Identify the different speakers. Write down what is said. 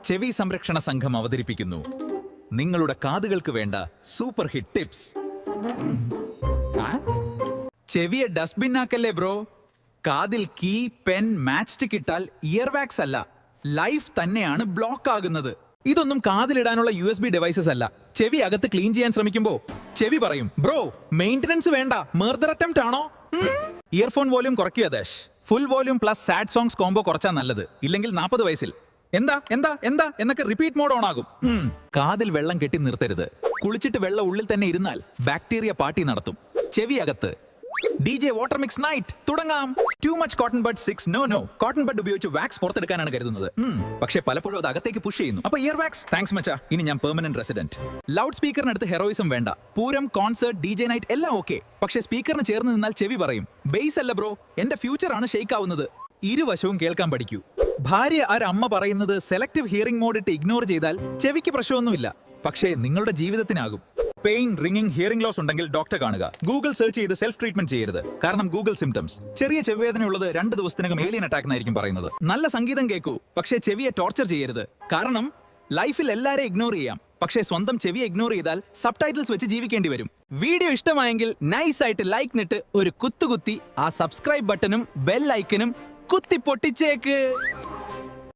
Speaker 1: ചെവി സംരക്ഷണ സംഘം അവതരിപ്പിക്കുന്നു നിങ്ങളുടെ കാതുകൾക്ക് വേണ്ട സൂപ്പർ ഹിറ്റ് ടിപ്സ്. ചെവിയെ ഡസ്റ്റ്ബിൻ ആക്കല്ലേ ബ്രോ. കാതിൽ കീ, പെൻ, മാച്ച് സ്റ്റിക്ക് ഇട്ടാൽ ഇയർ വാക്സ് അല്ല, ലൈഫ് തന്നെയാണ് ബ്ലോക്ക് ആകുന്നത്. ഇതൊന്നും കാതിലിടാനുള്ള USB ഡിവൈസസ് അല്ല. ചെവി അകത്ത് ക്ലീൻ ചെയ്യാൻ ശ്രമിക്കുമ്പോ ചെവി പറയും, ബ്രോ മെയിൻ്റനൻസ് വേണ്ട, മർഡർ അറ്റംപ്റ്റ് ആണോ? ഇയർഫോൺ വോല്യൂം കുറയ്ക്കുക ദാഷ്. Full volume plus sad songs combo കുറച്ചാ നല്ലത്. ഇല്ലെങ്കിൽ 40 വയസ്സിൽ എന്താ എന്താ എന്താ എന്നൊക്കെ റിപ്പീറ്റ് മോഡ് ഓൺ ആകും. കാതിൽ വെള്ളം കെട്ടി നിർത്തരുത്. കുളിച്ചിട്ട് വെള്ളം ഉള്ളിൽ തന്നെ ഇരുന്നാൽ ബാക്ടീരിയ പാർട്ടി നടത്തും. ചെവി അകത്ത് DJ വാട്ടർ മിക്സ് നൈറ്റ് തുടങ്ങാം. Too much cotton bud 6 no. Cotton bud ഉപയോഗിച്ച് വാക്സ് പുറത്തെടുക്കാനാണ് കരുതുന്നത്. പക്ഷേ പലപ്പോഴും അത് അകത്തേക്ക് പുഷ് ചെയ്യുന്നു. അപ്പൊ ഇയർ വാക്സ് താങ്ക്സ് മച്ചാ, ഇനി ഞാൻ പെർമനന്റ് റെസിഡന്റ്. ലൗഡ് സ്പീക്കറിനടുത്ത് ഹെറോയിസം വേണ്ട. പൂരം, കോൺസേർട്ട്, DJ നൈറ്റ് എല്ലാം ഓക്കെ. പക്ഷേ സ്പീക്കറിന് ചേർന്ന് നിന്നാൽ ചെവി പറയും, ബേസ് അല്ല ബ്രോ, എന്റെ ഫ്യൂച്ചർ ആണ് ഷെയ്ക്ക് ആവുന്നത്. ഇരുവശവും കേൾക്കാൻ പഠിക്കൂ. ഭാര്യ അമ്മ പറയുന്നത് സെലക്ടീവ് ഹിയറിംഗ് മോഡ് ഇട്ട് ഇഗ്നോർ ചെയ്താൽ ചെവിക്ക് പ്രശ്നമൊന്നുമില്ല, പക്ഷേ നിങ്ങളുടെ ജീവിതത്തിനാകും. പെയിൻ, റിംഗിംഗ്, ഹിയറിംഗ് ലോസ് ഉണ്ടെങ്കിൽ ഡോക്ടറെ കാണുക. ഗൂഗിൾ സെർച്ച് ചെയ്ത് സെൽഫ് ട്രീറ്റ്മെന്റ് ചെയ്യരുത്. കാരണം ഗൂഗിൾ സിംറ്റംസ്. ചെറിയ ചെവിവേദനയുള്ളത് 2 ദിവസത്തിനകം ഏലിയൻ അറ്റാക്ക് എന്നായിരിക്കും പറയുന്നത്. നല്ല സംഗീതം കേൾക്കൂ, പക്ഷേ ചെവിയെ ടോർച്ചർ ചെയ്യരുത്. കാരണം ലൈഫിൽ എല്ലാരെയും ഇഗ്നോർ ചെയ്യാം, പക്ഷേ സ്വന്തം ചെവിയെ ഇഗ്നോർ ചെയ്താൽ സബ് ടൈറ്റിൽസ് വെച്ച് ജീവിക്കേണ്ടി വരും. വീഡിയോ ഇഷ്ടമായെങ്കിൽ നൈസ് ആയിട്ട് ലൈക്ക് നിട്ട് ഒരു കുത്തുകുത്തി ആ സബ്സ്ക്രൈബ് ബട്ടണും ബെൽ ഐക്കണും കുത്തി പൊട്ടിച്ചേക്ക്.